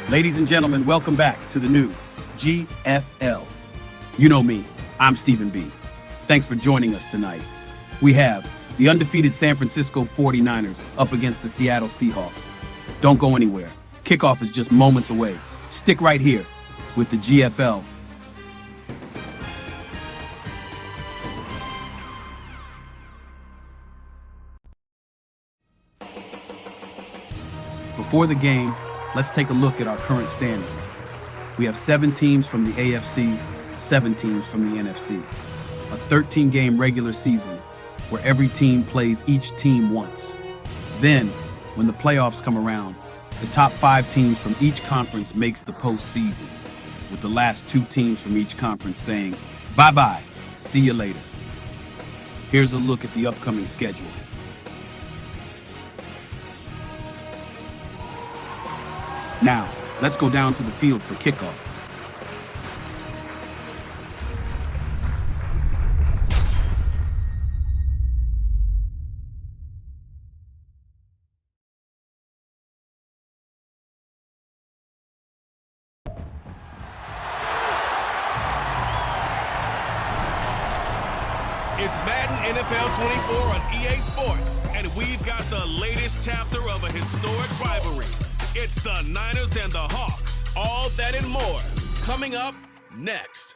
Ladies and gentlemen, welcome back to the new GFL. You know me, I'm Stephen B. Thanks for joining us tonight. We have the undefeated San Francisco 49ers up against the Seattle Seahawks. Don't go anywhere. Kickoff is just moments away. Stick right here with the GFL. Before the game, let's take a look at our current standings. We have 7 teams from the AFC, 7 teams from the NFC. A 13-game regular season where every team plays each team once. Then, when the playoffs come around, the top 5 teams from each conference makes the postseason, with the last 2 teams from each conference saying, bye-bye, see you later. Here's a look at the upcoming schedule. Now, let's go down to the field for kickoff. It's Madden NFL 24 on EA Sports, and we've got the latest chapter of a historic rivalry. It's the Niners and the Hawks. All that and more coming up next.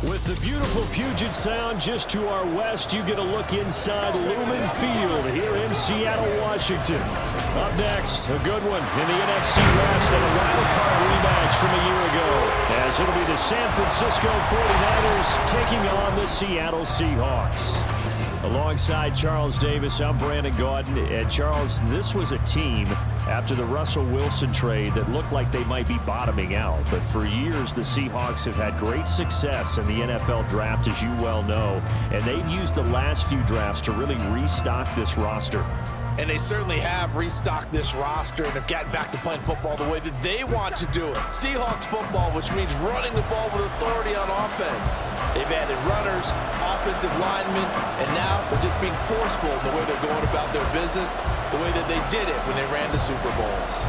With the beautiful Puget Sound just to our west, you get a look inside Lumen Field here in Seattle, Washington. Up next, a good one in the NFC West and a wild card rematch from a year ago, as it'll be the San Francisco 49ers taking on the Seattle Seahawks. Alongside Charles Davis, I'm Brandon Gaudin. And Charles, this was a team after the Russell Wilson trade that looked like they might be bottoming out. But for years, the Seahawks have had great success in the NFL draft, as you well know. And they've used the last few drafts to really restock this roster. And they certainly have restocked this roster and have gotten back to playing football the way that they want to do it. Seahawks football, which means running the ball with authority on offense. They've added runners, offensive linemen, and now they're just being forceful in the way they're going about their business, the way that they did it when they ran the Super Bowls.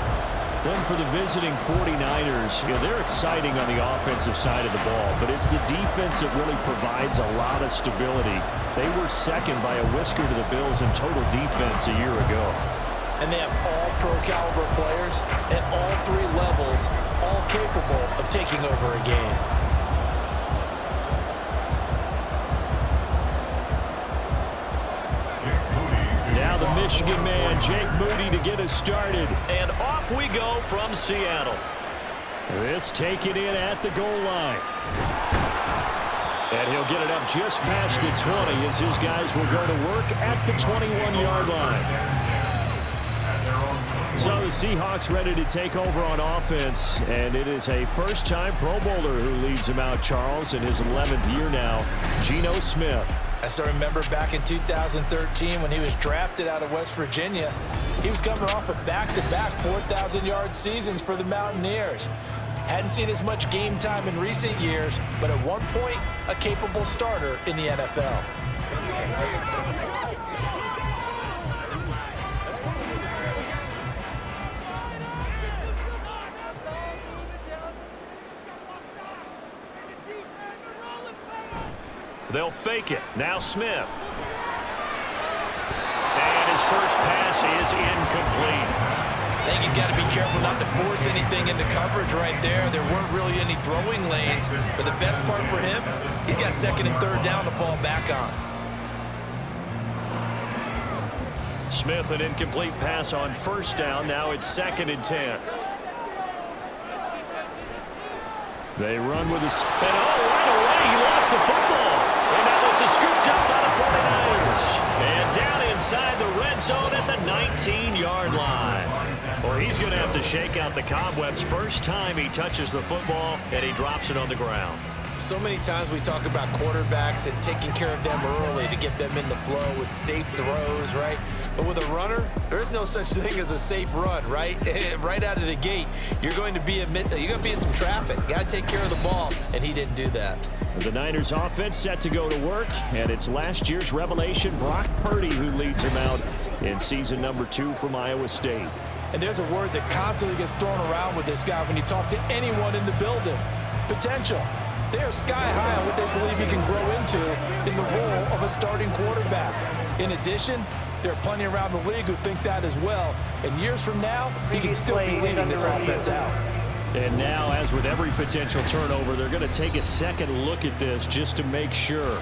Then for the visiting 49ers, they're exciting on the offensive side of the ball, but it's the defense that really provides a lot of stability. They were second by a whisker to the Bills in total defense a year ago. And they have all pro caliber players at all 3 levels, all capable of taking over a game. Now the Michigan man, Jake Moody, to get us started. And off we go from Seattle. This taken in at the goal line. And he'll get it up just past the 20 as his guys will go to work at the 21-yard line. So the Seahawks ready to take over on offense, and it is a first-time Pro Bowler who leads them out, Charles, in his 11th year now, Geno Smith. I still remember back in 2013 when he was drafted out of West Virginia. He was coming off of back-to-back 4,000-yard seasons for the Mountaineers. Hadn't seen as much game time in recent years, but at one point, a capable starter in the NFL. They'll fake it. Now Smith. And his first pass is incomplete. I think he's got to be careful not to force anything into coverage right there. There weren't really any throwing lanes, but the best part for him, he's got 2nd and 3rd down to fall back on. Smith, an incomplete pass on 1st down. Now it's 2nd and 10. They run with a... And right away, he lost the football. And now it's scooped up by the 49ers. And down inside the red zone at the 19-yard line. Well, he's going to have to shake out the cobwebs first time he touches the football, and he drops it on the ground. So many times we talk about quarterbacks and taking care of them early to get them in the flow with safe throws, right? But with a runner, there is no such thing as a safe run, right? Right out of the gate, you're going to be in some traffic. Got to take care of the ball, and he didn't do that. The Niners offense set to go to work, and it's last year's revelation, Brock Purdy, who leads him out in season number 2 from Iowa State. And there's a word that constantly gets thrown around with this guy when you talk to anyone in the building. Potential. They are sky high on what they believe he can grow into in the role of a starting quarterback. In addition, there are plenty around the league who think that as well. And years from now, he can still be leading this offense out. And now, as with every potential turnover, they're going to take a second look at this just to make sure.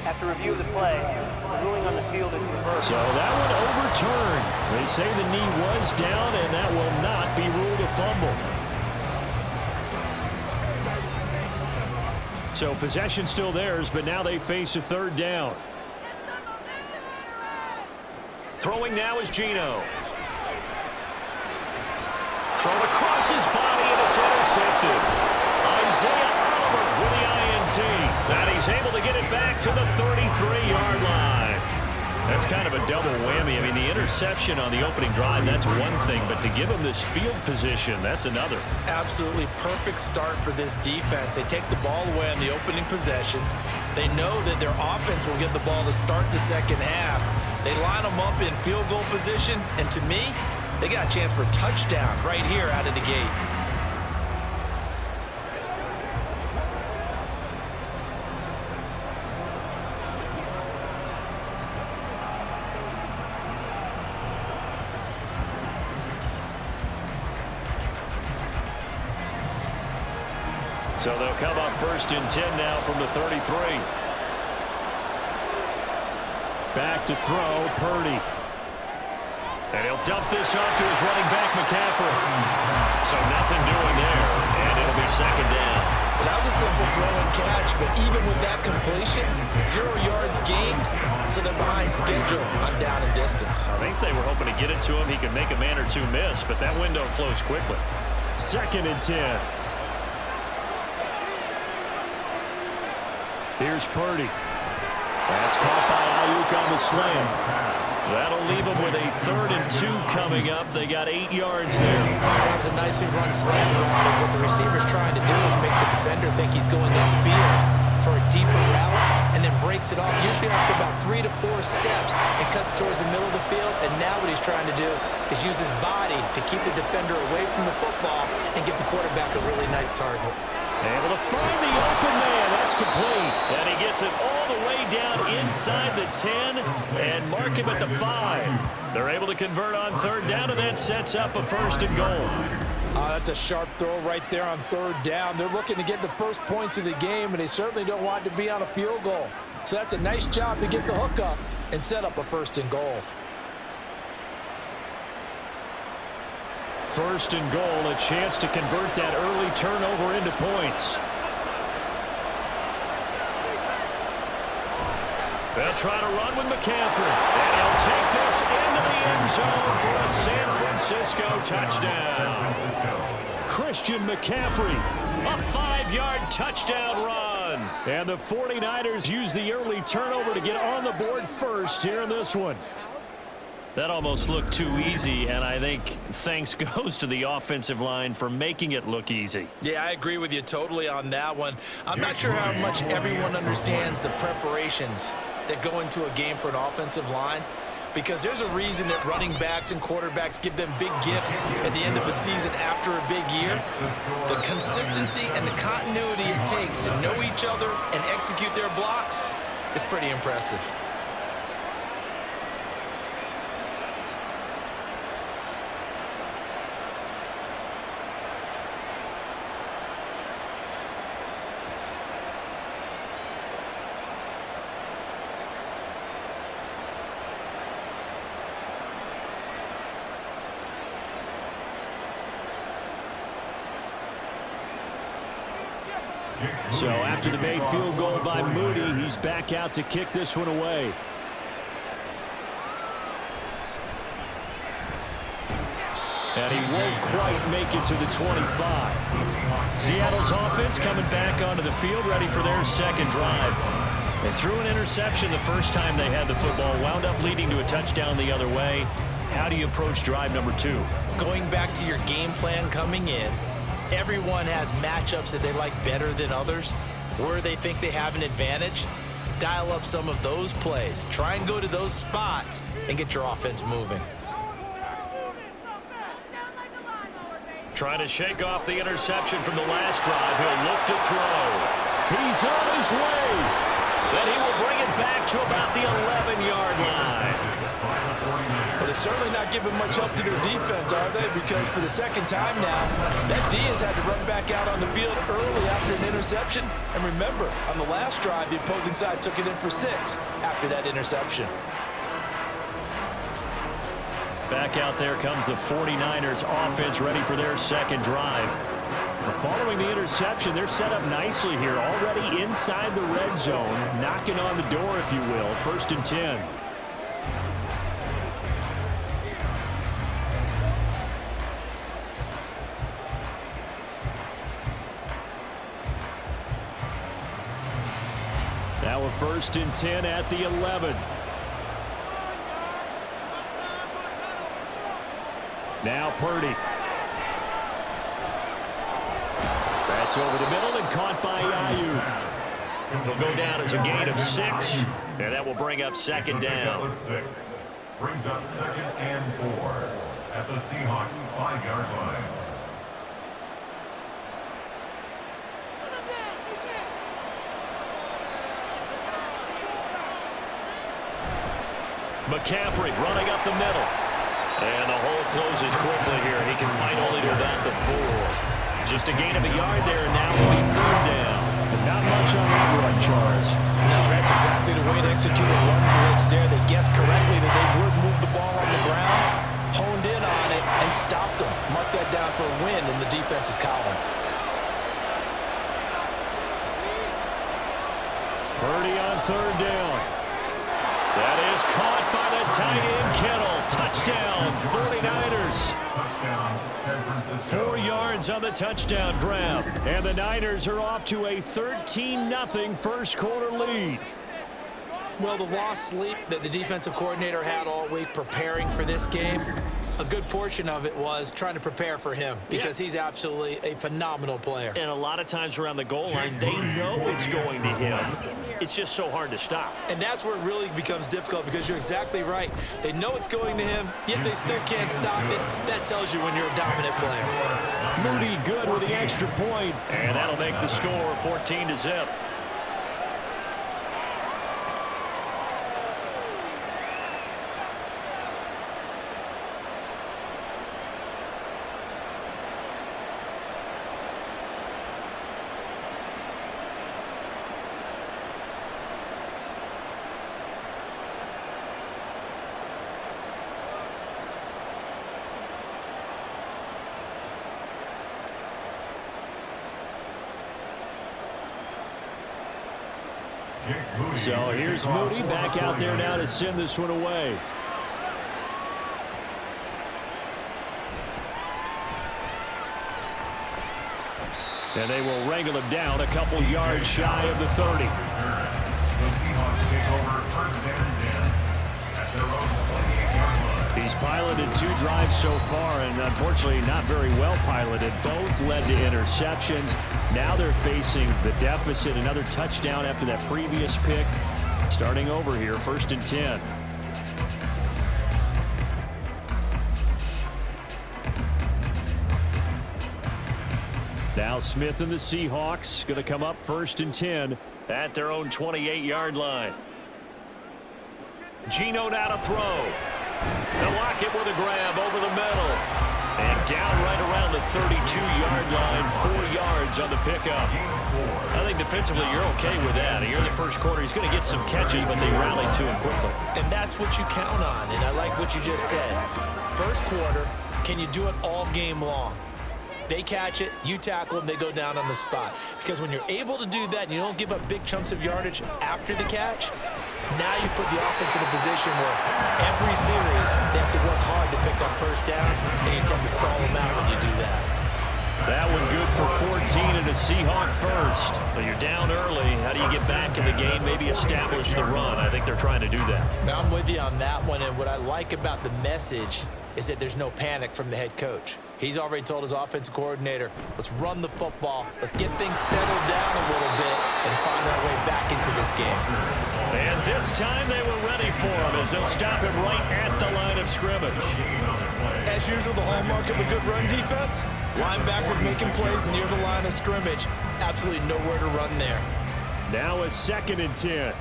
After review of the play, the ruling on the field is reversed. So that one overturned. They say the knee was down, and that will not be ruled a fumble. So possession still theirs, but now they face a third down. Throwing now is Geno. Thrown across his body, and it's intercepted. Isaiah Oliver with the INT. And he's able to get it back to the 33-yard line. That's kind of a double whammy. I mean, the interception on the opening drive, that's one thing. But to give him this field position, that's another. Absolutely perfect start for this defense. They take the ball away on the opening possession. They know that their offense will get the ball to start the second half. They line them up in field goal position. And to me, they got a chance for a touchdown right here out of the gate. So they'll come up 1st and 10 now from the 33. Back to throw, Purdy. And he'll dump this off to his running back, McCaffrey. So nothing doing there, and it'll be 2nd down. Well, that was a simple throw and catch, but even with that completion, 0 yards gained, so they're behind schedule on down and distance. I think they were hoping to get it to him. He could make a man or two miss, but that window closed quickly. 2nd and 10. Here's Purdy. That's caught by Ayuk on the slam. That'll leave them with a 3rd and 2 coming up. They got 8 yards there. That was a nicely run slam route, and what the receiver's trying to do is make the defender think he's going upfield for a deeper route, and then breaks it off, usually after about 3 to 4 steps, and cuts towards the middle of the field. And now what he's trying to do is use his body to keep the defender away from the football and give the quarterback a really nice target. Able to find the open man. That's complete. And he gets it all the way down inside the 10 and mark him at the 5. They're able to convert on 3rd down, and that sets up a 1st and goal. That's a sharp throw right there on 3rd down. They're looking to get the first points of the game, and they certainly don't want to be on a field goal. So that's a nice job to get the hook up and set up a 1st and goal. 1st and goal, a chance to convert that early turnover into points. They'll try to run with McCaffrey, and he'll take this into the end zone for a San Francisco touchdown. Christian McCaffrey, a 5-yard touchdown run. And the 49ers use the early turnover to get on the board first here in this one. That almost looked too easy, and I think thanks goes to the offensive line for making it look easy. Yeah, I agree with you totally on that one. I'm not sure how much everyone understands the preparations that go into a game for an offensive line, because there's a reason that running backs and quarterbacks give them big gifts at the end of a season after a big year. The consistency and the continuity it takes to know each other and execute their blocks is pretty impressive. So after the made field goal by Moody, he's back out to kick this one away. And he won't quite make it to the 25. Seattle's offense coming back onto the field, ready for their 2nd drive. They threw an interception the first time they had the football, wound up leading to a touchdown the other way. How do you approach drive number 2? Going back to your game plan coming in, everyone has matchups that they like better than others, where they think they have an advantage. Dial up some of those plays. Try and go to those spots and get your offense moving. Trying to shake off the interception from the last drive. He'll look to throw. He's on his way. Then he will bring it back to about the 11-yard line. Well, they're certainly not giving much up to their defense, are they? Because for the second time now, that D has had to run back out on the field early after an interception. And remember, on the last drive, the opposing side took it in for 6 after that interception. Back out there comes the 49ers offense, ready for their second drive. Following the interception, they're set up nicely here, already inside the red zone, knocking on the door, if you will. 1st and 10. Now a 1st and 10 at the 11. Now Purdy. That's over the middle and caught by Ayuk. Will go down as a gain of 6, and that will bring up 2nd down. 6 brings up 2nd and 4 at the Seahawks 5-yard line. McCaffrey running up the middle. And the hole closes quickly here. He can fight only to about the 4. Just a gain of a yard there, and now will be 3rd down. Not much on that run, Charles. No, that's exactly the way to execute a run blitz there. They guessed correctly that they would move the ball on the ground, honed in on it, and stopped them. Mark that down for a win in the defense's column. Purdy on 3rd down. That is caught by the tight end, Kittle. Touchdown, 49ers. Touchdown, San Francisco. 4 yards on the touchdown grab. And the Niners are off to a 13-0 first quarter lead. Well, the lost sleep that the defensive coordinator had all week preparing for this game, a good portion of it was trying to prepare for him because he's absolutely a phenomenal player. And a lot of times around the goal line, they know it's going to him. It's just so hard to stop. And that's where it really becomes difficult because you're exactly right. They know it's going to him, yet they still can't stop it. That tells you when you're a dominant player. Moody good with the extra point. And that'll make the score 14-0. So here's Moody back out there now to send this one away. And they will wrangle him down a couple yards shy of the 30. The Seahawks take over 1st and 10 at their own 28-yard line. He's piloted 2 drives so far, and unfortunately not very well piloted. Both led to interceptions. Now they're facing the deficit. Another touchdown after that previous pick. Starting over here, 1st and 10. Now Smith and the Seahawks going to come up 1st and 10 at their own 28-yard line. Geno now to throw. They'll lock it with a grab over the middle. And down right around the 32-yard line, 4 yards on the pickup. I think defensively you're okay with that. Here in the first quarter, he's going to get some catches, but they rallied to him quickly. And that's what you count on, and I like what you just said. First quarter, can you do it all game long? They catch it, you tackle them, they go down on the spot. Because when you're able to do that and you don't give up big chunks of yardage after the catch, now you put the offense in a position where every series they have to work hard to pick up first downs, and you tend to stall them out when you do that. That one good for 14 and a Seahawk first. But you're down early. How do you get back in the game, maybe establish the run? I think they're trying to do that. Now, I'm with you on that one, and what I like about the message is that there's no panic from the head coach. He's already told his offensive coordinator, let's run the football, let's get things settled down a little bit and find our way back into this game. And this time they were ready for him as they'll stop him right at the line of scrimmage. As usual, the hallmark of a good run defense, linebackers making plays near the line of scrimmage. Absolutely nowhere to run there. Now a 2nd and 10.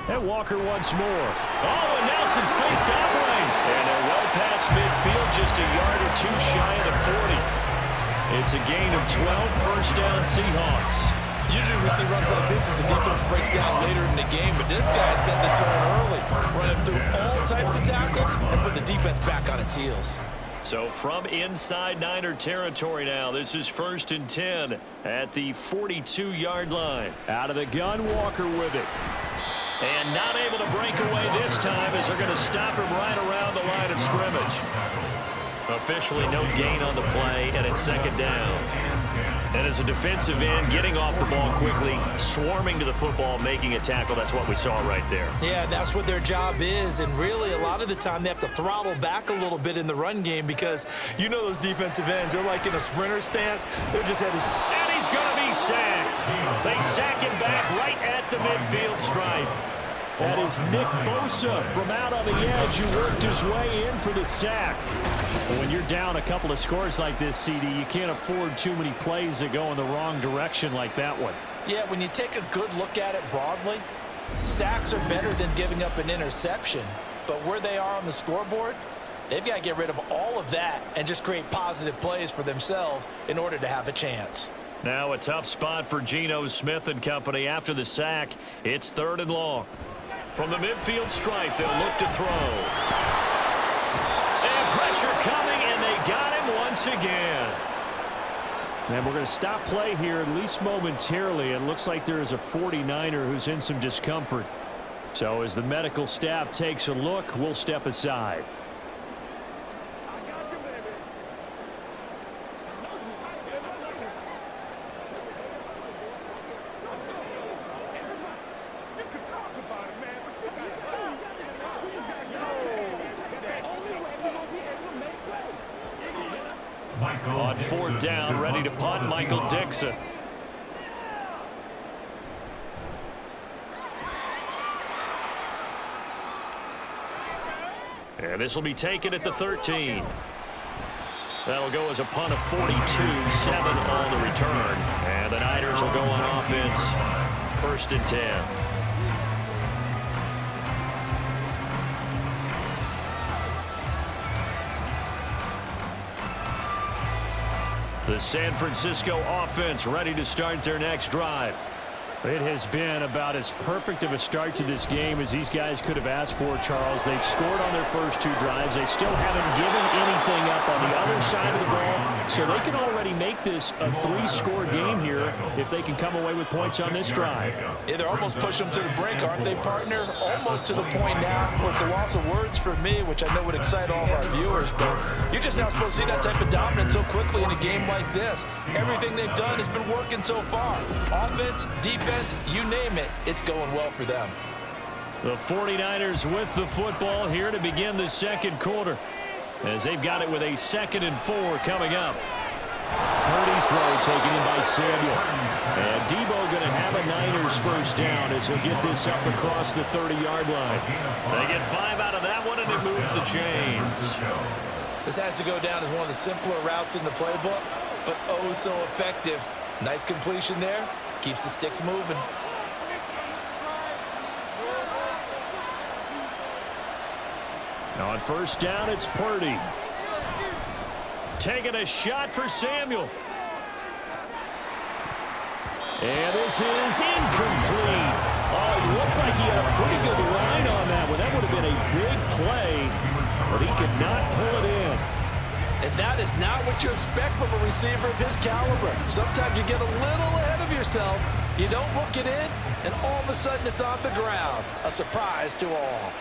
And Walker once more. Oh, and Nelson space to operate. And they're well past midfield, just a yard or two shy of the 40. It's a gain of 12, first down Seahawks. Usually we see runs like this as the defense breaks down later in the game, but this guy set the tone early, running through all types of tackles and put the defense back on its heels. So from inside Niner territory now, this is 1st and 10 at the 42-yard line. Out of the gun, Walker with it. And not able to break away this time as they're going to stop him right around the line of scrimmage. Officially no gain on the play, and it's 2nd down. And as a defensive end, getting off the ball quickly, swarming to the football, making a tackle, that's what we saw right there. Yeah, that's what their job is, and really a lot of the time they have to throttle back a little bit in the run game because you know those defensive ends, they're like in a sprinter stance. They're just headed. And he's going to be sacked. They sack him back right at the midfield stripe. That is Nick Bosa from out on the edge who worked his way in for the sack. When you're down a couple of scores like this, CD, you can't afford too many plays that go in the wrong direction like that one. Yeah, when you take a good look at it broadly, sacks are better than giving up an interception. But where they are on the scoreboard, they've got to get rid of all of that and just create positive plays for themselves in order to have a chance. Now a tough spot for Geno Smith and company after the sack. It's 3rd and long. From the midfield stripe, they'll look to throw. And pressure coming, and they got him once again. And we're going to stop play here, at least momentarily. It looks like there is a 49er who's in some discomfort. So as the medical staff takes a look, we'll step aside. On 4th down, ready to punt, Michael Dixon. And this will be taken at the 13. That'll go as a punt of 42, 7 on the return. And the Niners will go on offense, 1st and 10. The San Francisco offense ready to start their next drive. It has been about as perfect of a start to this game as these guys could have asked for, Charles. They've scored on their first 2 drives. They still haven't given anything up on the other side of the ball, so they can already make this a 3-score game here if they can come away with points on this drive. Yeah, they're almost pushing them to the brink, aren't they, partner? Almost to the point now where it's a loss of words for me, which I know would excite all of our viewers, but you're just not supposed to see that type of dominance so quickly in a game like this. Everything they've done has been working so far. Offense, defense, you name it, it's going well for them. The 49ers with the football here to begin the 2nd quarter, as they've got it with a 2nd and 4 coming up. Purdy's throw taken in by Samuel. And Debo going to have a Niners first down as he'll get this up across the 30-yard line. They get 5 out of that one, and it moves the chains. This has to go down as one of the simpler routes in the playbook, but oh so effective. Nice completion there. Keeps the sticks moving. Now on 1st down, it's Purdy. Taking a shot for Samuel. And this is incomplete. Oh, it looked like he had a pretty good line on that one. That would have been a big play, but he could not pull it in. And that is not what you expect from a receiver of his caliber. Sometimes you get a little ahead of yourself, you don't hook it in, and all of a sudden it's on the ground. A surprise to all.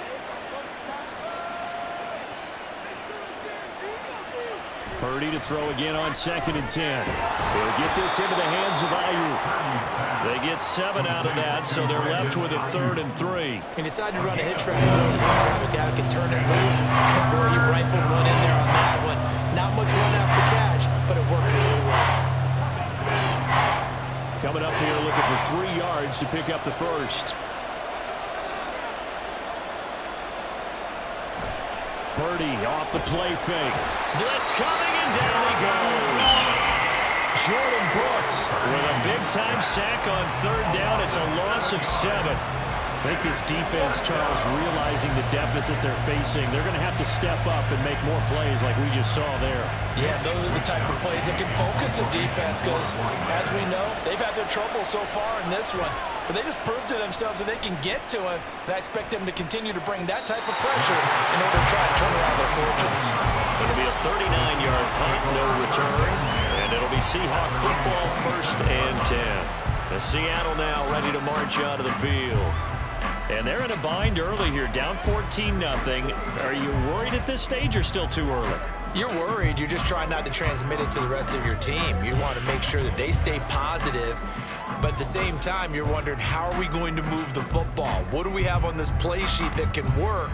Purdy to throw again on 2nd and 10. He'll get this into the hands of Ayuk. They get 7 out of that, so they're left with a 3rd and 3. He decided to run a hitch route. You really have to have a guy who can turn it loose. And boy, he rifled one in there on that one. Not much run after catch, but it worked really well. Coming up here looking for 3 yards to pick up the first. Purdy off the play fake. Blitz coming, and down he goes. Jordan Brooks with a big-time sack on 3rd down. It's a loss of 7. I think this defense, Charles, realizing the deficit they're facing, they're going to have to step up and make more plays like we just saw there. Yeah, those are the type of plays that can focus a defense because, as we know, they've had their trouble so far in this one. But they just proved to themselves that they can get to him, and I expect them to continue to bring that type of pressure in order to try and turn around their fortunes. It'll be a 39-yard punt, no return, and it'll be Seahawk football, 1st and 10. The Seattle now ready to march out of the field. And they're in a bind early here, down 14-0. Are you worried at this stage or still too early? You're worried. You're just trying not to transmit it to the rest of your team. You want to make sure that they stay positive. But at the same time, you're wondering, how are we going to move the football? What do we have on this play sheet that can work?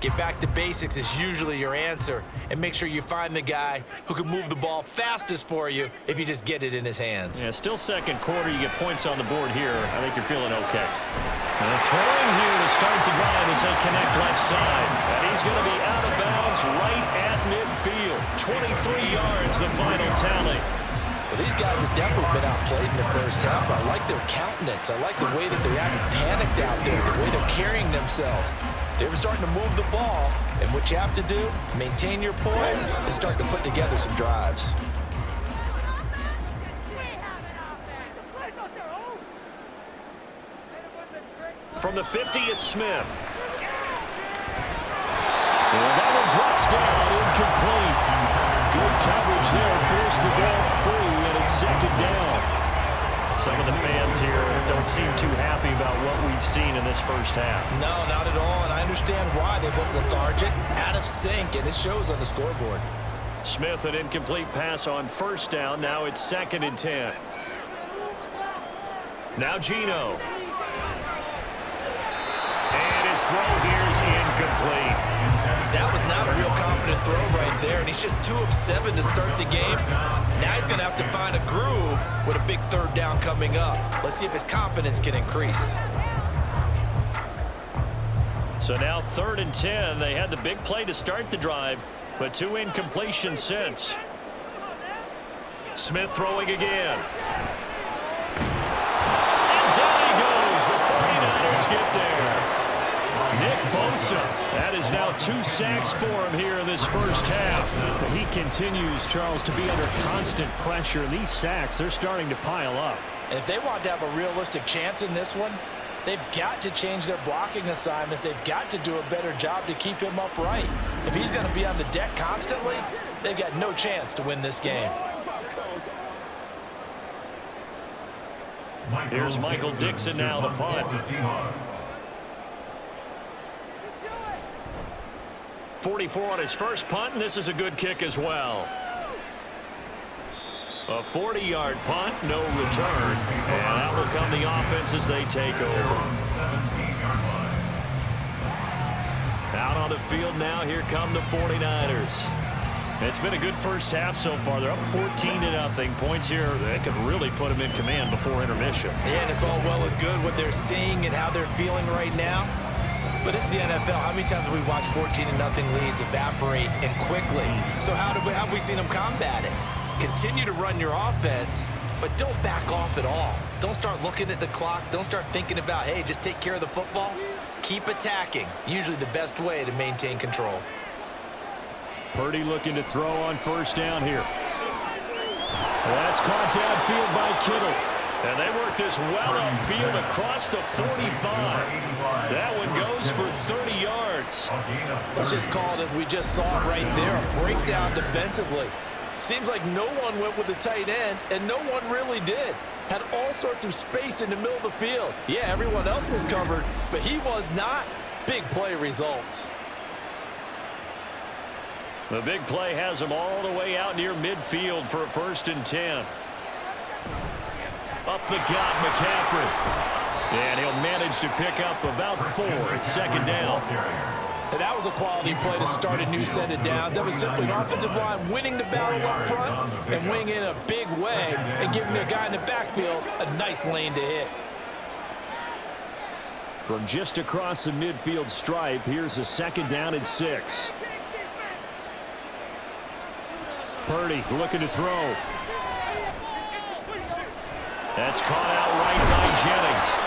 Get back to basics is usually your answer. And make sure you find the guy who can move the ball fastest for you if you just get it in his hands. Yeah, still 2nd quarter. You get points on the board here. I think you're feeling okay. And throwing here to start the drive as they connect left side. And he's going to be out of bounds right at midfield. 23 yards, the final tally. Well, these guys have definitely been outplayed in the first half. I like their countenance. I like the way that they haven't panicked out there, the way they're carrying themselves. They were starting to move the ball, and what you have to do, maintain your poise and start to put together some drives. From the 50, it's Smith. And that one drops down, incomplete. Good coverage there, forced the ball free, and it's 2nd down. Some of the fans here don't seem too happy about what we've seen in this first half. No, not at all, and I understand why. They look lethargic, out of sync, and it shows on the scoreboard. Smith, an incomplete pass on 1st down. Now it's 2nd and 10. Now Geno. And his throw here is incomplete. That was not a real confident throw right there, and he's just 2 of 7 to start the game. Now he's going to have to find a groove with a big 3rd down coming up. Let's see if his confidence can increase. So now 3rd and 10. They had the big play to start the drive, but 2 incompletions since. Smith throwing again. And down he goes. The 49ers get there. Nick Bosa. That is now 2 sacks for him here in this first half. He continues, Charles, to be under constant pressure. These sacks, they're starting to pile up. And if they want to have a realistic chance in this one, they've got to change their blocking assignments. They've got to do a better job to keep him upright. If he's going to be on the deck constantly, they've got no chance to win this game. Here's Michael Dixon now to punt. 44 on his first punt, and this is a good kick as well. A 40-yard punt, no return. And that will come the offense as they take over. Out on the field now, here come the 49ers. It's been a good first half so far. They're up 14-0. Points here that could really put them in command before intermission. Yeah, and it's all well and good what they're seeing and how they're feeling right now. But it's the NFL. How many times have we watched 14-0 leads evaporate and quickly? So how have we seen them combat it? Continue to run your offense, but don't back off at all. Don't start looking at the clock. Don't start thinking about, hey, just take care of the football. Keep attacking. Usually the best way to maintain control. Purdy looking to throw on 1st down here. That's caught downfield by Kittle. And they work this well upfield across the 45. That one goes for 30 yards. Let's just call it as we just saw it right there. A breakdown defensively. Seems like no one went with the tight end, and no one really did. Had all sorts of space in the middle of the field. Yeah, everyone else was covered, but he was not. Big play results. The big play has him all the way out near midfield for a 1st and 10. Up the gut, McCaffrey. And he'll manage to pick up about 4. It's 2nd down. And that was a quality play to start a new set of downs. That was simply an offensive line winning the battle up front and winning in a big way and giving their guy in the backfield a nice lane to hit. From just across the midfield stripe, here's a 2nd down and 6. Purdy looking to throw. That's caught out right by Jennings.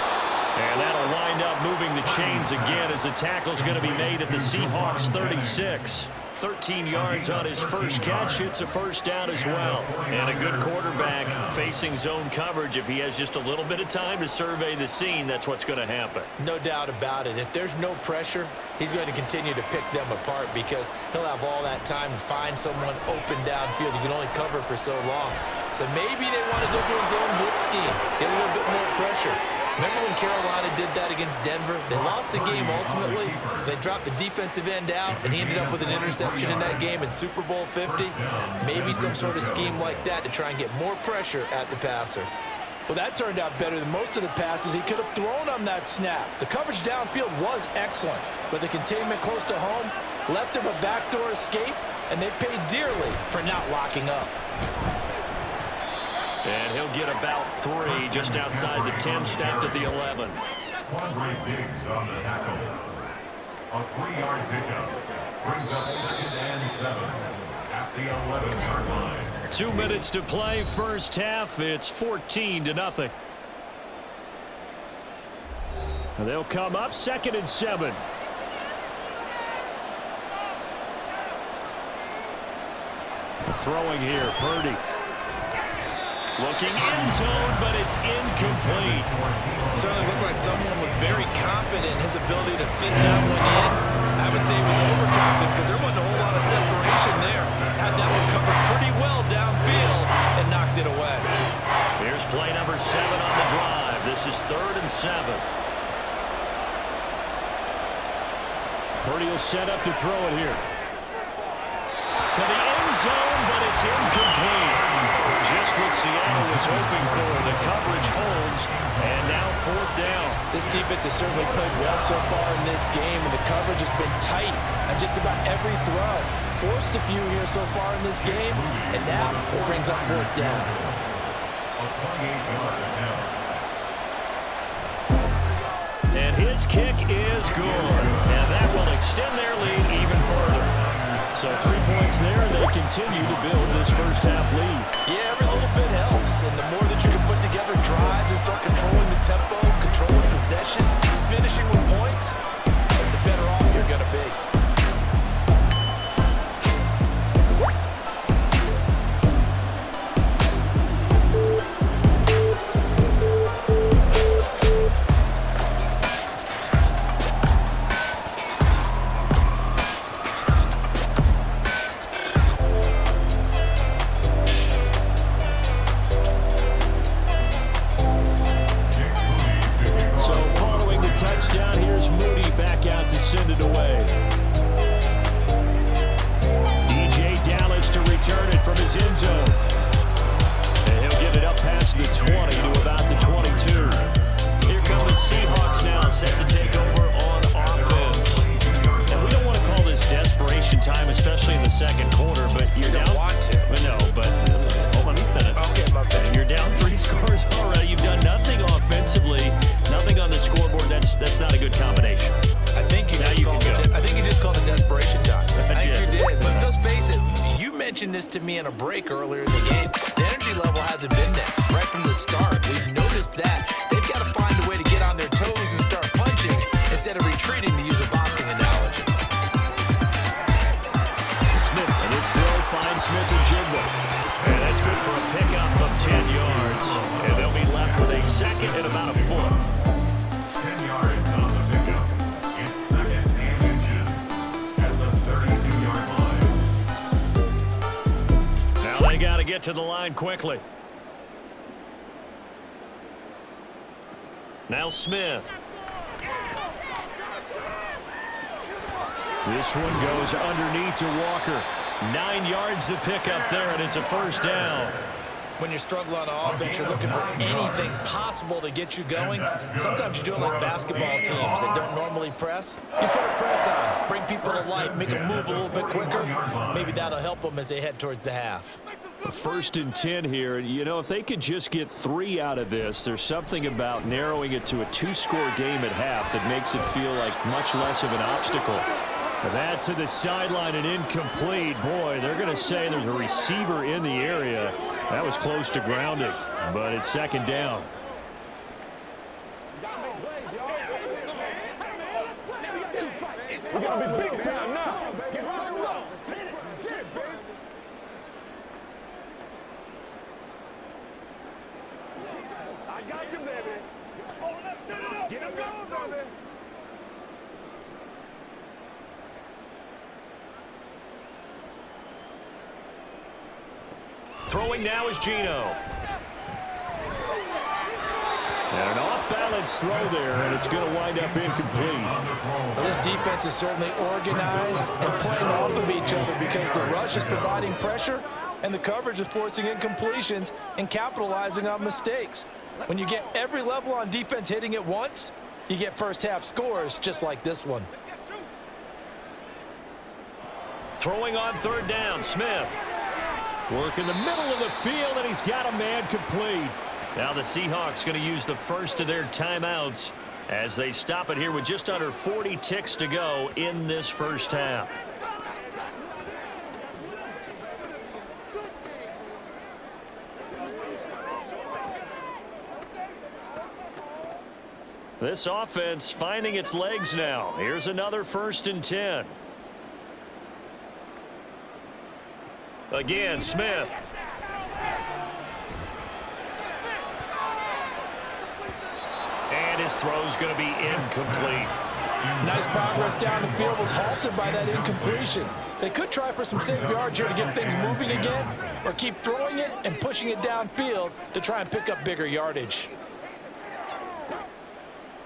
And that'll wind up moving the chains again as the tackle's going to be made at the Seahawks 36. 13 yards on his first catch. It's a 1st down as well. And a good quarterback facing zone coverage. If he has just a little bit of time to survey the scene, that's what's going to happen. No doubt about it. If there's no pressure, he's going to continue to pick them apart because he'll have all that time to find someone open downfield. You can only cover for so long. So maybe they want to go to a zone blitz scheme, get a little bit more pressure. Remember when Carolina did that against Denver? They lost the game ultimately. They dropped the defensive end out, and he ended up with an interception in that game in Super Bowl 50. Maybe some sort of scheme like that to try and get more pressure at the passer. Well, that turned out better than most of the passes he could have thrown on that snap. The coverage downfield was excellent, but the containment close to home left him a backdoor escape, and they paid dearly for not locking up. And he'll get about 3 just outside the 10, snapped at the 11. Great Diggs on the tackle. A 3-yard pickup brings up 2nd and 7 at the 11-yard line. 2 minutes to play, first half. It's 14-0. They'll come up 2nd and 7. Throwing here, Purdy. Looking end zone, but it's incomplete. Certainly looked like someone was very confident in his ability to fit that one in. I would say he was overconfident because there wasn't a whole lot of separation there. Had that one covered pretty well downfield and knocked it away. Here's play number 7 on the drive. This is 3rd and 7. Purdy will set up to throw it here. To the end zone, but it's incomplete. Just what Seattle was hoping for. The coverage holds, and now 4th down. This defense has certainly played well so far in this game, and the coverage has been tight on just about every throw. Forced a few here so far in this game, and now it brings up 4th down. A 28-yard attempt. And his kick is good, and that will extend their lead even further. So 3 points there, and they continue to build this first half lead. Yeah, every little bit helps, and the more that you can put together drives and start controlling the tempo, controlling possession, finishing with points, the better off you're going to be. To me in a break earlier in the game. The energy level hasn't been there right from the start. We've noticed that. They've got to find a way to get on their toes and start punching instead of retreating, to use a boxing analogy. Smith, and his throw finds Smith and Jigba. And that's good for a pickup of 10 yards. And they'll be left with a 2nd and about a 4. 10 yards on the pickup. It's 2nd and inches at the 32-yard line. They got to get to the line quickly. Now Smith. This one goes underneath to Walker. 9 yards to pick up there, and it's a first down. When you're struggling on offense, you're looking for anything possible to get you going. Sometimes you do it like basketball teams that don't normally press. You put a press on, bring people to life, make them move a little bit quicker. Maybe that'll help them as they head towards the half. 1st and 10 here. You know, if they could just get 3 out of this, there's something about narrowing it to a 2-score game at half that makes it feel like much less of an obstacle. And that to the sideline and incomplete. Boy, they're going to say there's a receiver in the area. That was close to grounding, but it's 2nd down. We're going to be big time now. I got you, baby. Oh, let's turn it up. Get him going, baby. Throwing now is Geno. And an off-balance throw there, and it's going to wind up incomplete. Well, this defense is certainly organized and playing off of each other because the rush is providing pressure and the coverage is forcing incompletions and capitalizing on mistakes. When you get every level on defense hitting at once, you get first-half scores just like this one. Throwing on 3rd down, Smith. Work in the middle of the field, and he's got a man complete. Now the Seahawks going to use the first of their timeouts as they stop it here with just under 40 ticks to go in this first half. This offense finding its legs now. Here's another 1st and 10. Again, Smith. And his throw's going to be incomplete. Nice progress down the field was halted by that incompletion. They could try for some safe yards here to get things moving again, or keep throwing it and pushing it downfield to try and pick up bigger yardage.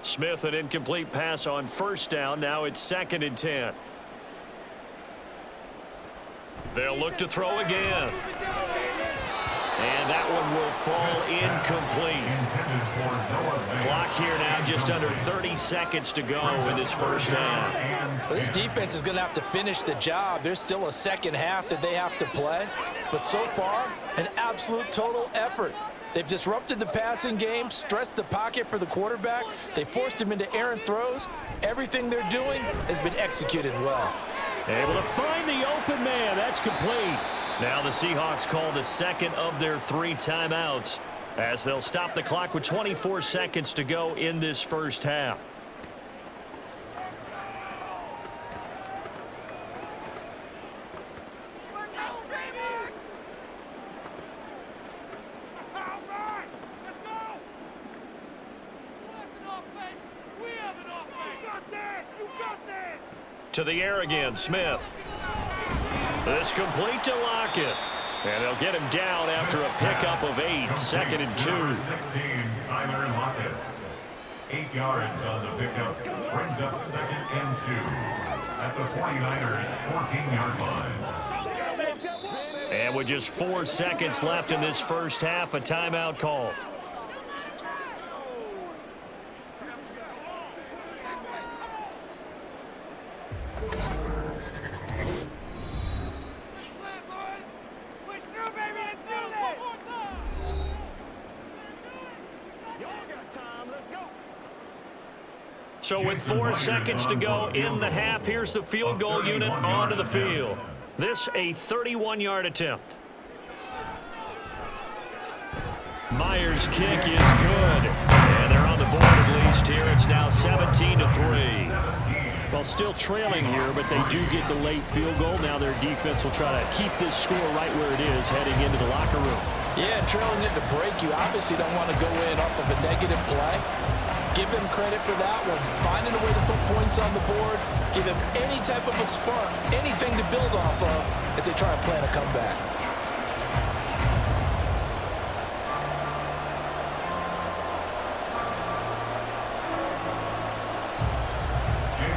Smith, an incomplete pass on 1st down. Now it's 2nd and 10. They'll look to throw again. And that one will fall incomplete. Clock here now, just under 30 seconds to go in this first half. This defense is going to have to finish the job. There's still a second half that they have to play. But so far, an absolute total effort. They've disrupted the passing game, stressed the pocket for the quarterback. They forced him into errant throws. Everything they're doing has been executed well. Able to find the open man. That's complete. Now the Seahawks call the 2nd of their 3 timeouts as they'll stop the clock with 24 seconds to go in this first half. To the air again, Smith. This complete to Lockett. And they'll get him down after a pickup of 8. 2nd and 2. 16, Tyler Lockett. 8 yards on the pickup. Brings up 2nd and 2. At the 49ers' 14-yard line. And with just 4 seconds left in this first half, a timeout called. So with 4 seconds to go in the half, here's the field goal unit onto the field. This a 31-yard attempt. Myers' kick is good. And they're on the board at least here. It's now 17-3. Well, still trailing here, but they do get the late field goal. Now their defense will try to keep this score right where it is heading into the locker room. Yeah, trailing it to break, you obviously don't want to go in off of a negative play. Give them credit for that one. Finding a way to put points on the board. Give them any type of a spark, anything to build off of as they try and plan a comeback.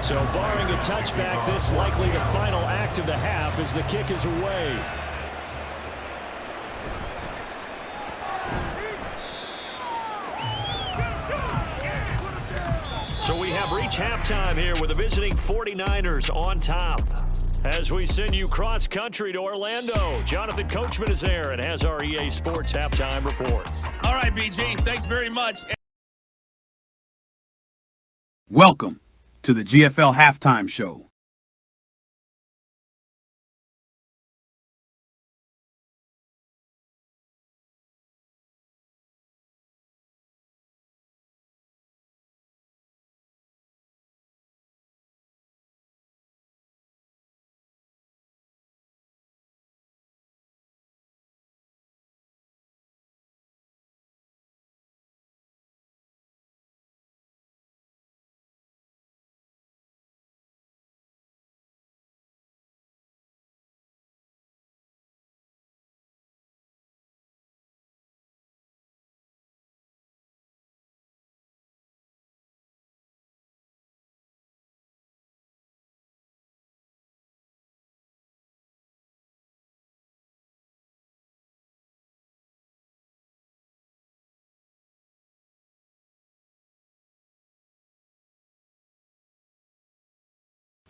So barring a touchback, this likely the final act of the half as the kick is away. So we have reached halftime here with the visiting 49ers on top. As we send you cross-country to Orlando, Jonathan Coachman is there and has our EA Sports halftime report. All right, BG, thanks very much. Welcome to the GFL Halftime Show.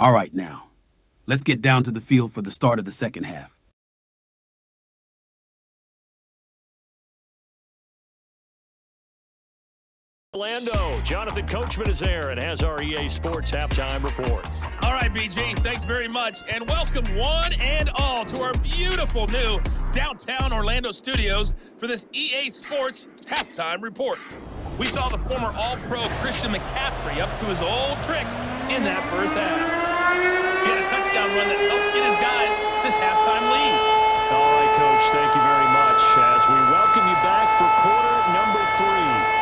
All right, now, let's get down to the field for the start of the second half. Orlando, Jonathan Coachman is there and has our EA Sports halftime report. All right, BG, thanks very much. And welcome one and all to our beautiful new downtown Orlando studios for this EA Sports halftime report. We saw the former All-Pro Christian McCaffrey up to his old tricks in that first half. He had a touchdown run that helped get his guys this halftime lead. All right, Coach, thank you very much as we welcome you back for quarter number 3.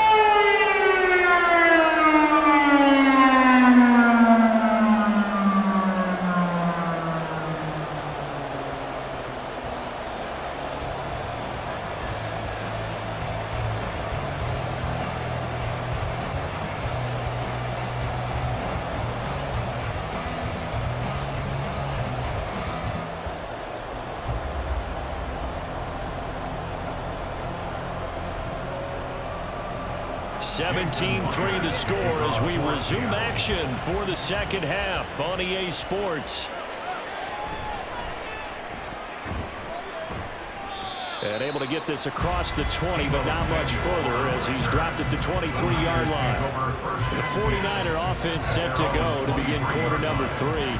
(17-3) the score as we resume action for the second half on EA Sports. And able to get this across the 20, but not much further as he's dropped it to 23-yard line. The 49er offense set to go to begin quarter number 3.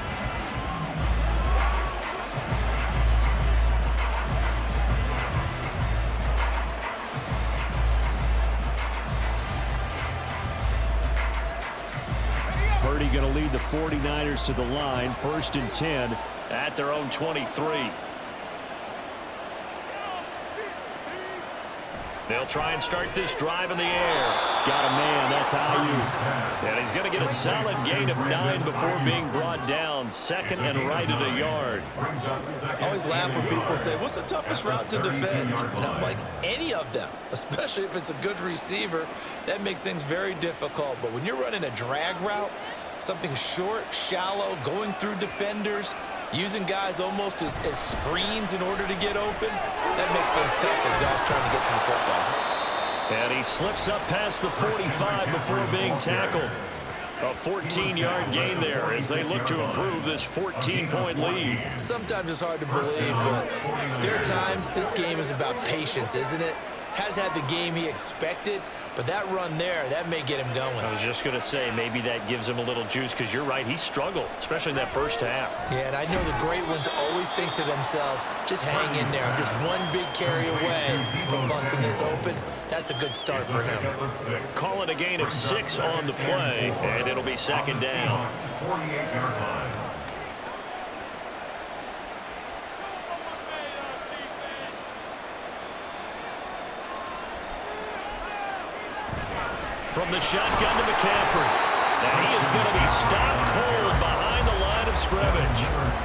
Purdy going to lead the 49ers to the line, 1st and 10 at their own 23. They'll try and start this drive in the air. Got a man, that's Ayuk. And he's going to get a solid gain of 9 before being brought down. 2nd and right at a yard. I always laugh when people say, what's the toughest route to defend? And I'm like, any of them, especially if it's a good receiver. That makes things very difficult. But when you're running a drag route, something short, shallow, going through defenders, using guys almost as screens in order to get open, that makes things tough for guys trying to get to the football. And he slips up past the 45 before being tackled. A 14-yard gain there as they look to improve this 14-point lead. Sometimes it's hard to believe, but there are times this game is about patience, isn't it? Has had the game he expected, but that run there, that may get him going. I was just going to say, maybe that gives him a little juice because you're right, he struggled, especially in that first half. Yeah, and I know the great ones always think to themselves, just hang in there. I'm just one big carry away from busting this open. That's a good start for him. Call it a gain of 6 on the play, and it'll be 2nd down. 48-yard line. From the shotgun to McCaffrey. And he is going to be stopped cold behind the line of scrimmage.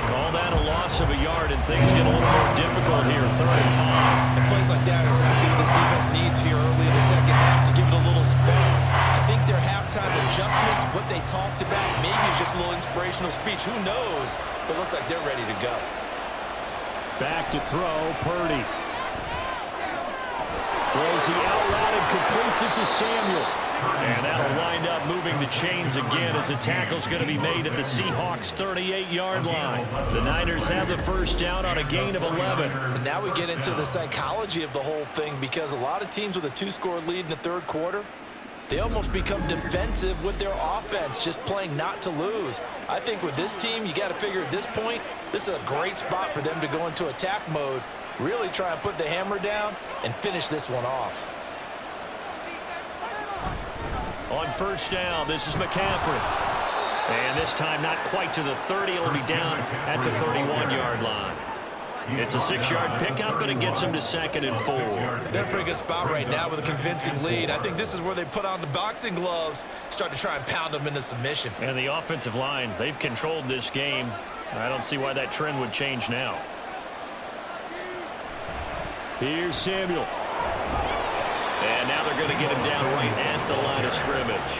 Call that a loss of a yard, and things get a little more difficult here, 3rd and 5. And plays like that are exactly what this defense needs here early in the second half to give it a little spark. I think their halftime adjustments, what they talked about, maybe it's just a little inspirational speech. Who knows? But it looks like they're ready to go. Back to throw, Purdy. Throws the out route and completes it to Samuel. And that'll wind up moving the chains again as the tackle's going to be made at the Seahawks' 38-yard line. The Niners have the first down on a gain of 11. And now we get into the psychology of the whole thing, because a lot of teams with a 2-score lead in the third quarter, they almost become defensive with their offense, just playing not to lose. I think with this team, you got to figure at this point, this is a great spot for them to go into attack mode, really try and put the hammer down and finish this one off. On first down, this is McCaffrey. And this time not quite to the 30. It'll be down at the 31-yard line. It's a 6-yard pickup, but it gets him to 2nd and 4. They're in a pretty good spot right now with a convincing lead. I think this is where they put on the boxing gloves, start to try and pound them into submission. And the offensive line, they've controlled this game. I don't see why that trend would change now. Here's Samuel. And now they're going to get him down right at the line of scrimmage.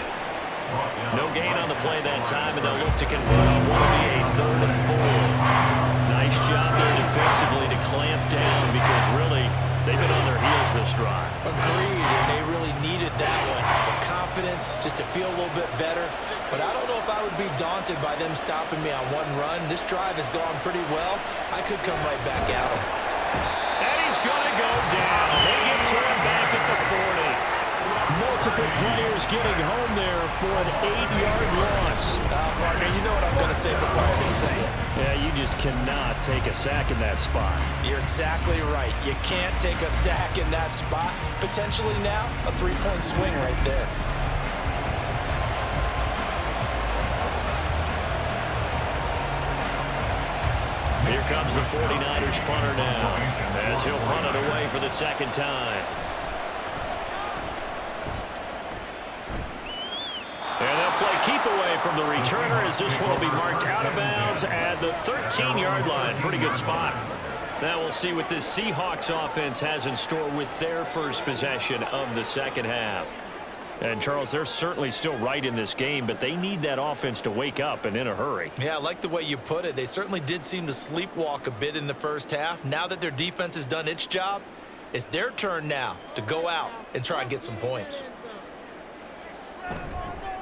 No gain on the play that time, and they'll look to convert on what will be a 3rd and 4. Nice job there defensively to clamp down, because really, they've been on their heels this drive. Agreed, and they really needed that one for confidence, just to feel a little bit better. But I don't know if I would be daunted by them stopping me on one run. This drive has gone pretty well. I could come right back at them. And he's going to go down. They get turned back at the 40. Multiple players getting home there for an 8-yard loss. Partner, you know what I'm going to say before I even say it. Yeah, you just cannot take a sack in that spot. You're exactly right. You can't take a sack in that spot. Potentially now, a 3-point swing right there. Here comes the 49ers punter now, as he'll punt it away for the second time. And they'll play keep away from the returner, as this one will be marked out of bounds at the 13-yard line. Pretty good spot. Now we'll see what this Seahawks offense has in store with their first possession of the second half. And, Charles, they're certainly still right in this game, but they need that offense to wake up and in a hurry. Yeah, I like the way you put it. They certainly did seem to sleepwalk a bit in the first half. Now that their defense has done its job, it's their turn now to go out and try and get some points.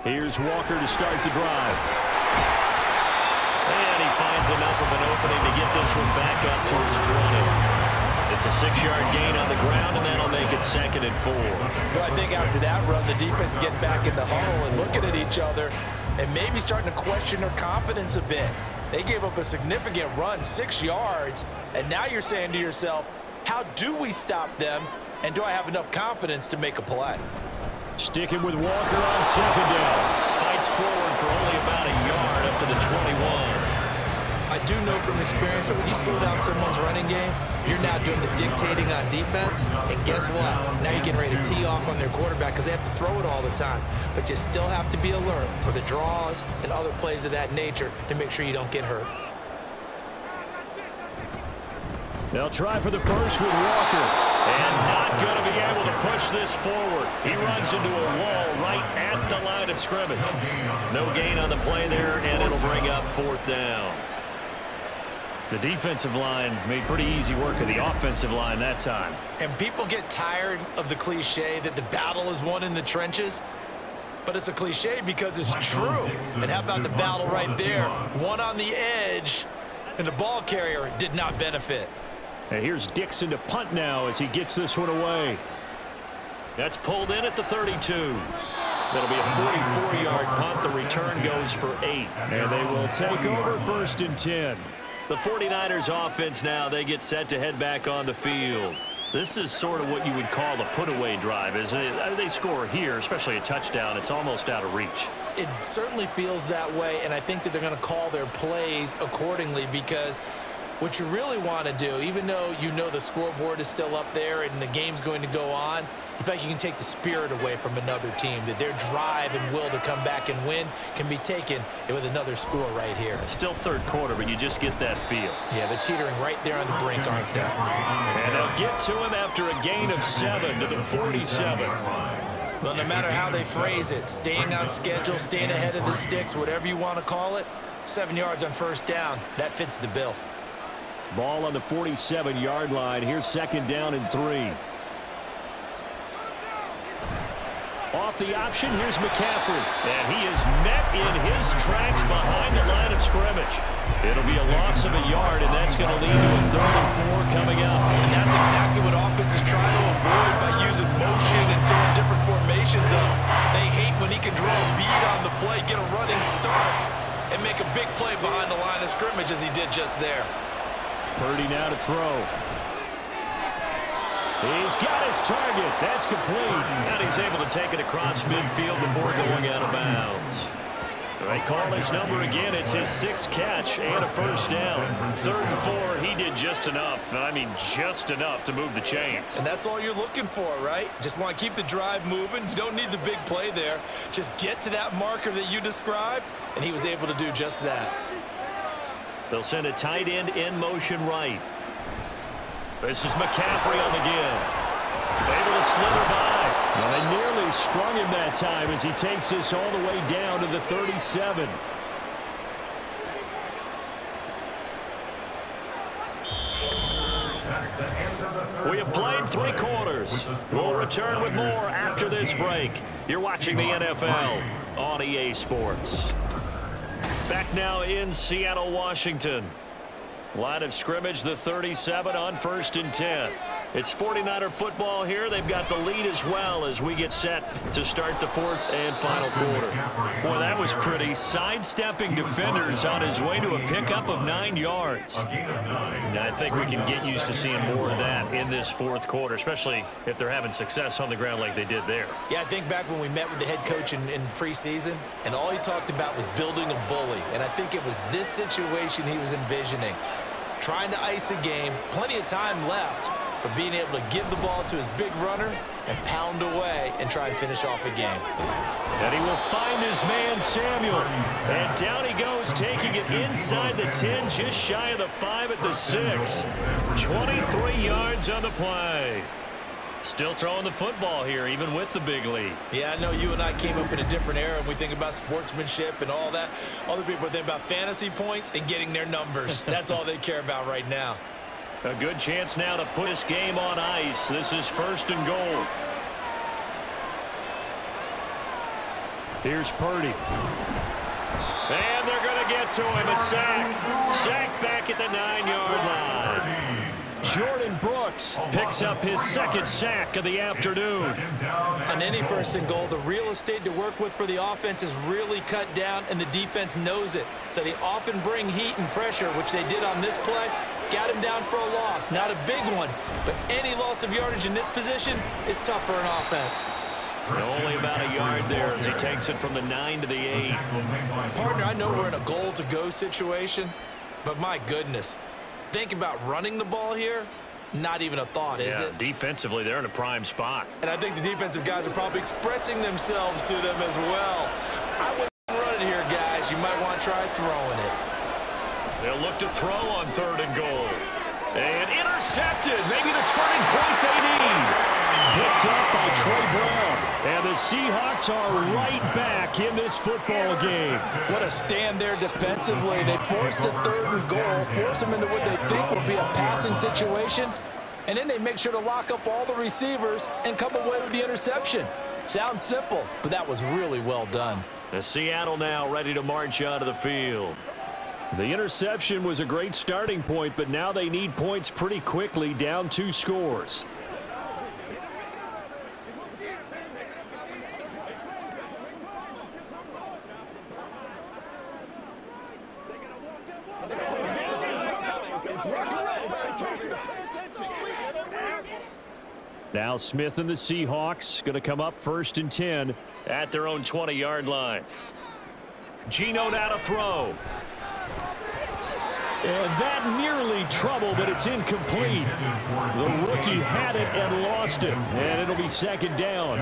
Here's Walker to start the drive. And he finds enough of an opening to get this one back up to his 20. It's a 6-yard gain on the ground, and that'll make it 2nd and 4. Well, I think after that run, the defense get back in the huddle and looking at each other and maybe starting to question their confidence a bit. They gave up a significant run, 6 yards, and now you're saying to yourself, how do we stop them, and do I have enough confidence to make a play? Sticking with Walker on 2nd down. Fights forward for only about a yard up to the 21. I do know from experience that when you slow down someone's running game, you're now doing the dictating on defense, and guess what? Now you're getting ready to tee off on their quarterback because they have to throw it all the time. But you still have to be alert for the draws and other plays of that nature to make sure you don't get hurt. They'll try for the first with Walker. And not going to be able to push this forward. He runs into a wall right at the line of scrimmage. No gain on the play there, and it'll bring up 4th down. The defensive line made pretty easy work of the offensive line that time. And people get tired of the cliche that the battle is won in the trenches. But it's a cliche because it's true. And how about the battle right there? One on the edge, and the ball carrier did not benefit. And here's Dixon to punt now as he gets this one away. That's pulled in at the 32. That'll be a 44-yard punt. The return goes for 8. And they will take over 1st and 10. The 49ers offense now, they get set to head back on the field. This is sort of what you would call the put-away drive, isn't it? They score here, especially a touchdown. It's almost out of reach. It certainly feels that way, and I think that they're going to call their plays accordingly, because what you really want to do, even though you know the scoreboard is still up there and the game's going to go on, in fact, you can take the spirit away from another team, that their drive and will to come back and win can be taken with another score right here. Still third quarter, but you just get that feel. Yeah, they're teetering right there on the brink, aren't they? And they'll get to him after a gain of 7 to the 47. Well, no matter how they phrase it, staying on schedule, staying ahead of the sticks, whatever you want to call it, 7 yards on first down, that fits the bill. Ball on the 47-yard line. Here's 2nd down and 3. Off the option, here's McCaffrey. And he is met in his tracks behind the line of scrimmage. It'll be a loss of a yard, and that's going to lead to a 3rd and 4 coming up. And that's exactly what offenses try to avoid by using motion and throwing different formations up. They hate when he can draw a bead on the play, get a running start, and make a big play behind the line of scrimmage as he did just there. Purdy now to throw. He's got his target. That's complete. And he's able to take it across midfield before going out of bounds. They call his number again. It's his 6th catch and a first down. 3rd and 4, he did just enough. I mean, just enough to move the chains. And that's all you're looking for, right? Just want to keep the drive moving. You don't need the big play there. Just get to that marker that you described, and he was able to do just that. They'll send a tight end in motion right. This is McCaffrey on the give. Able to slither by. Well, they nearly sprung him that time as he takes this all the way down to the 37. We have played 3 quarters. We'll return with more after this break. You're watching the NFL on EA Sports. Back now in Seattle, Washington. Line of scrimmage, the 37 on 1st and 10. It's 49er football here. They've got the lead as well as we get set to start the 4th and final quarter. Boy, that was pretty. Sidestepping defenders on his way to a pickup of 9 yards. Now, I think we can get used to seeing more of that in this 4th quarter, especially if they're having success on the ground like they did there. Yeah, I think back when we met with the head coach in preseason, and all he talked about was building a bully. And I think it was this situation he was envisioning. Trying to ice a game, plenty of time left, but being able to give the ball to his big runner and pound away and try and finish off a game. And he will find his man, Samuel. And down he goes, taking it inside the 10, just shy of the 5 at the 6. 23 yards on the play. Still throwing the football here, even with the big lead. Yeah, I know you and I came up in a different era, and we think about sportsmanship and all that. Other people think about fantasy points and getting their numbers. That's all they care about right now. A good chance now to put this game on ice. This is 1st and goal. Here's Purdy. And they're going to get to him. A sack. Sack back at the 9-yard line. Jordan Brooks picks up his 2nd sack of the afternoon. On any 1st and goal, the real estate to work with for the offense is really cut down, and the defense knows it. So they often bring heat and pressure, which they did on this play. Got him down for a loss. Not a big one, but any loss of yardage in this position is tough for an offense. Only about a yard there as he takes it from the 9 to the 8. Partner, I know we're in a goal-to-go situation, but my goodness. Think about running the ball here. Not even a thought, is it? Defensively, they're in a prime spot. And I think the defensive guys are probably expressing themselves to them as well. I wouldn't run it here, guys. You might want to try throwing it. They'll look to throw on 3rd and goal. And intercepted. Maybe the turning point they need. Picked up by Trey Brown. And the Seahawks are right back in this football game. What a stand there defensively. They force the 3rd and goal, force them into what they think will be a passing situation, and then they make sure to lock up all the receivers and come away with the interception. Sounds simple, but that was really well done. The Seattle now ready to march out of the field. The interception was a great starting point, but now they need points pretty quickly, down 2 scores. Now Smith and the Seahawks going to come up 1st and 10 at their own 20-yard line. Geno now to throw. And that nearly trouble, but it's incomplete. The rookie had it and lost it, and it'll be 2nd down.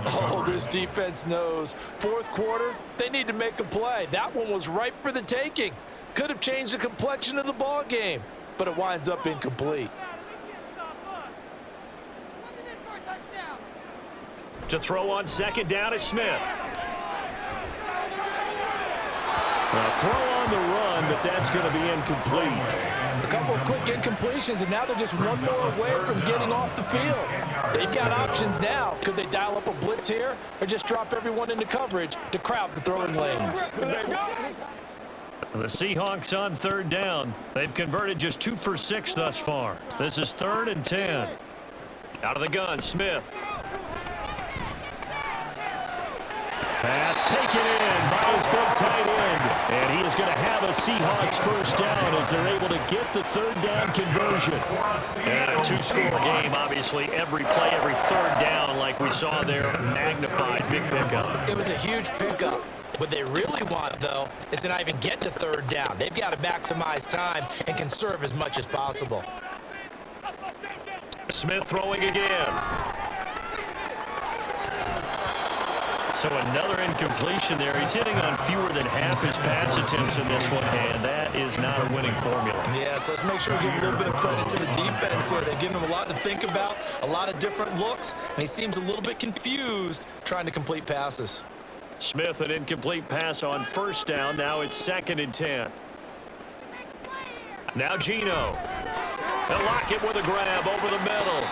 Oh, this defense knows. 4th quarter, they need to make a play. That one was ripe for the taking. Could have changed the complexion of the ball game, but it winds up incomplete. To throw on second down is Smith. A throw on the run, but that's going to be incomplete. A couple of quick incompletions, and now they're just one more away from getting off the field. They've got options now. Could they dial up a blitz here or just drop everyone into coverage to crowd the throwing lanes? The Seahawks on third down. They've converted just 2 for 6 thus far. This is 3rd and 10. Out of the gun, Smith. Pass taken in by his big tight end. And he is going to have a Seahawks first down as they're able to get the third down conversion. And a 2-score game, obviously. Every play, every third down, like we saw there, magnified big pickup. It was a huge pickup. What they really want, though, is to not even get to third down. They've got to maximize time and conserve as much as possible. Smith throwing again. So another incompletion there. He's hitting on fewer than half his pass attempts in this one, and that is not a winning formula. Yeah, so let's make sure we give a little bit of credit to the defense here. They've given him a lot to think about, a lot of different looks, and he seems a little bit confused trying to complete passes. Smith, an incomplete pass on first down. Now it's 2nd and 10. Now Geno. They'll lock it with a grab over the middle.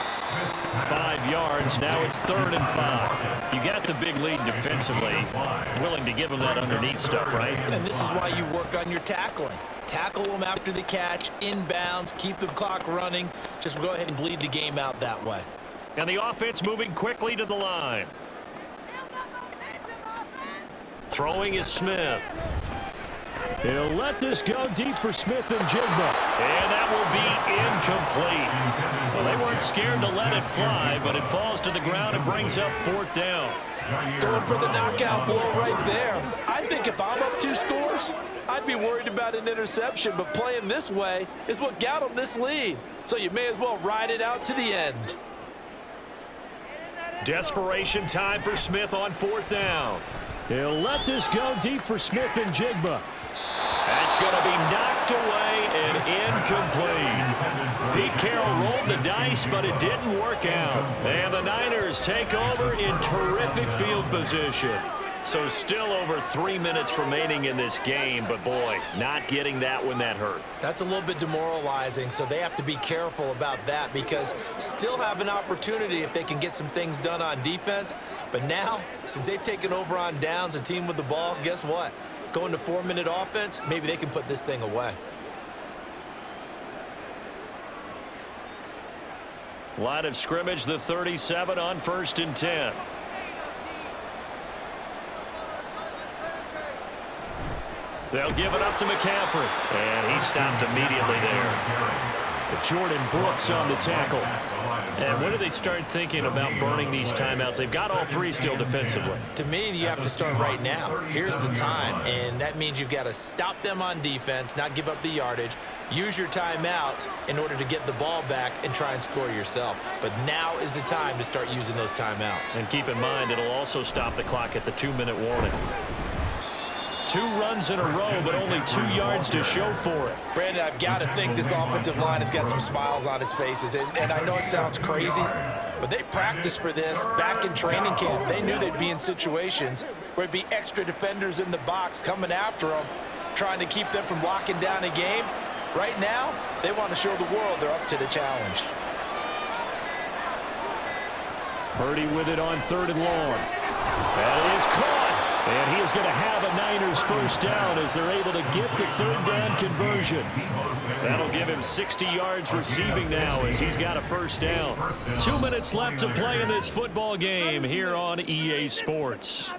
5 yards. Now it's 3rd and 5. You got the big lead defensively. Willing to give them that underneath stuff, right? And this is why you work on your tackling. Tackle them after the catch, inbounds, keep the clock running. Just go ahead and bleed the game out that way. And the offense moving quickly to the line. Throwing is Smith. He'll let this go deep for Smith and Jigba. And that will be incomplete. Well, they weren't scared to let it fly, but it falls to the ground and brings up 4th down. Going for the knockout blow right there. I think if I'm up 2 scores, I'd be worried about an interception, but playing this way is what got them this lead. So you may as well ride it out to the end. Desperation time for Smith on 4th down. He'll let this go deep for Smith and Jigba. That's going to be knocked away and incomplete. Pete Carroll rolled the dice, but it didn't work out. And the Niners take over in terrific field position. So still over 3 minutes remaining in this game, but boy, not getting that when that hurt. That's a little bit demoralizing, so they have to be careful about that because still have an opportunity if they can get some things done on defense. But now, since they've taken over on downs, a team with the ball, guess what? Going to 4-minute offense, maybe they can put this thing away. Line of scrimmage, the 37 on 1st and 10. They'll give it up to McCaffrey. And he stopped immediately there. Jordan Brooks on the tackle. And when do they start thinking about burning these timeouts? They've got all 3 still defensively. To me, you have to start right now. Here's the time, and that means you've got to stop them on defense, not give up the yardage, use your timeouts in order to get the ball back and try and score yourself. But now is the time to start using those timeouts. And keep in mind, it'll also stop the clock at the 2-minute warning. 2 runs in a row, but only 2 yards to show for it. Brandon, I've got to think this offensive line has got some smiles on its faces. And I know it sounds crazy, but they practiced for this back in training camp. They knew they'd be in situations where it'd be extra defenders in the box coming after them, trying to keep them from locking down a game. Right now, they want to show the world they're up to the challenge. Purdy with it on 3rd and long. That is caught. And he is going to have a Niners first down as they're able to get the 3rd down conversion. That'll give him 60 yards receiving now as he's got a first down. 2 minutes left to play in this football game here on EA Sports.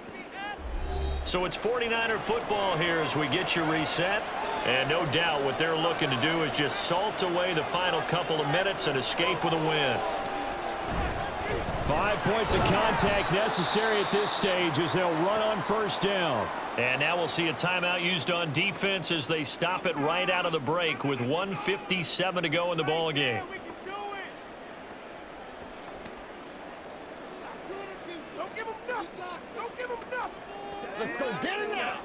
So it's 49er football here as we get you reset. And no doubt what they're looking to do is just salt away the final couple of minutes and escape with a win. 5 points of contact necessary at this stage as they'll run on first down. And now we'll see a timeout used on defense as they stop it right out of the break with 1:57 to go in the ball game. Don't give him nothing. Don't give him nothing. Let's go get it now.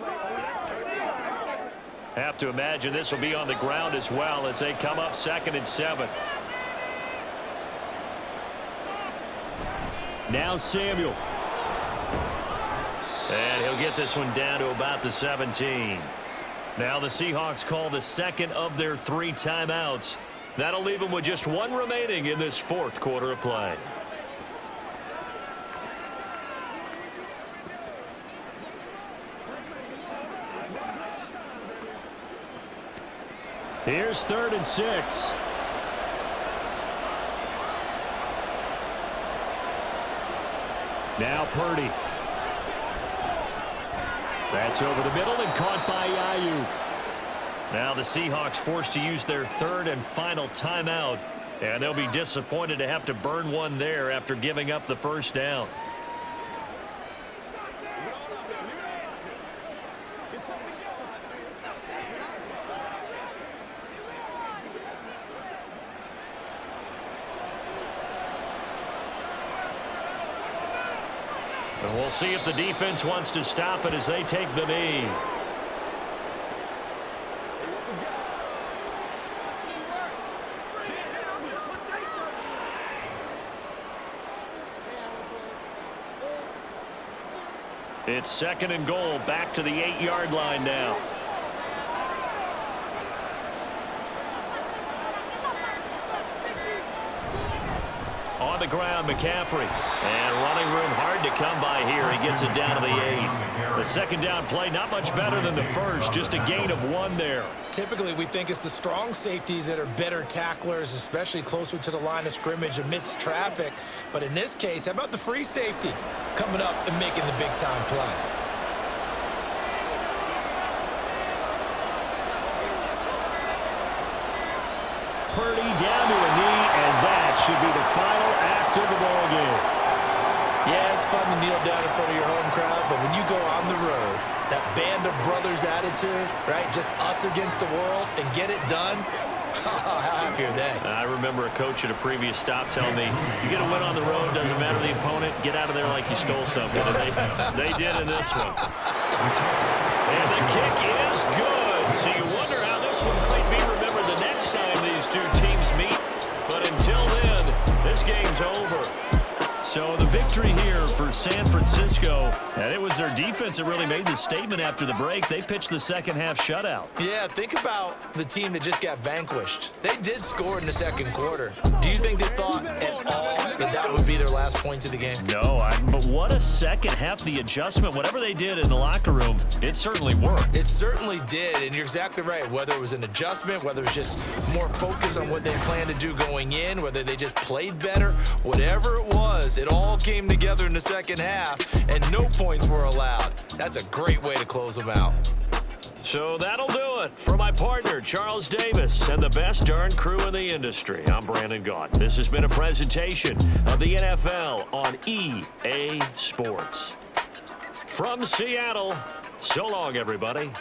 Have to imagine this will be on the ground as well as they come up 2nd and 7. Now Samuel. And he'll get this one down to about the 17. Now the Seahawks call the second of their 3 timeouts. That'll leave them with just 1 remaining in this 4th quarter of play. Here's 3rd and 6. Now Purdy. That's over the middle and caught by Ayuk. Now the Seahawks forced to use their 3rd and final timeout, and they'll be disappointed to have to burn one there after giving up the first down. And we'll see if the defense wants to stop it as they take the knee. It's 2nd and goal, back to the 8-yard line now. On the ground, McCaffrey. And running room hard to come by here. He gets it down to the 8. The 2nd down play, not much better than the first. Just a gain of 1 there. Typically, we think it's the strong safeties that are better tacklers, especially closer to the line of scrimmage amidst traffic. But in this case, how about the free safety coming up and making the big-time play? Purdy down to a knee, and that should be the final act of the ball game. Yeah, it's fun to kneel down in front of your home crowd, but when you go on the road, that band of brothers attitude, right? Just us against the world and get it done. How happy are they? I remember a coach at a previous stop telling me, you get a win on the road, doesn't matter the opponent, get out of there like you stole something. And they did in this one. And the kick is good. So you wonder how this one might be remembered the next time these 2 teams meet. But until then, this game's over. So the victory here for San Francisco, and it was their defense that really made the statement after the break. They pitched the second half shutout. Yeah, think about the team that just got vanquished. They did score in the 2nd quarter. Do you think they thought at all that that would be their last points of the game? No, but what a second half. The adjustment, whatever they did in the locker room, it certainly worked. It certainly did, and you're exactly right. Whether it was an adjustment, whether it was just more focus on what they planned to do going in, whether they just played better, whatever it was, it all came together in the 2nd half, and no points were allowed. That's a great way to close them out. So that'll do it for my partner, Charles Davis, and the best darn crew in the industry. I'm Brandon Gaunt. This has been a presentation of the NFL on EA Sports. From Seattle, so long, everybody.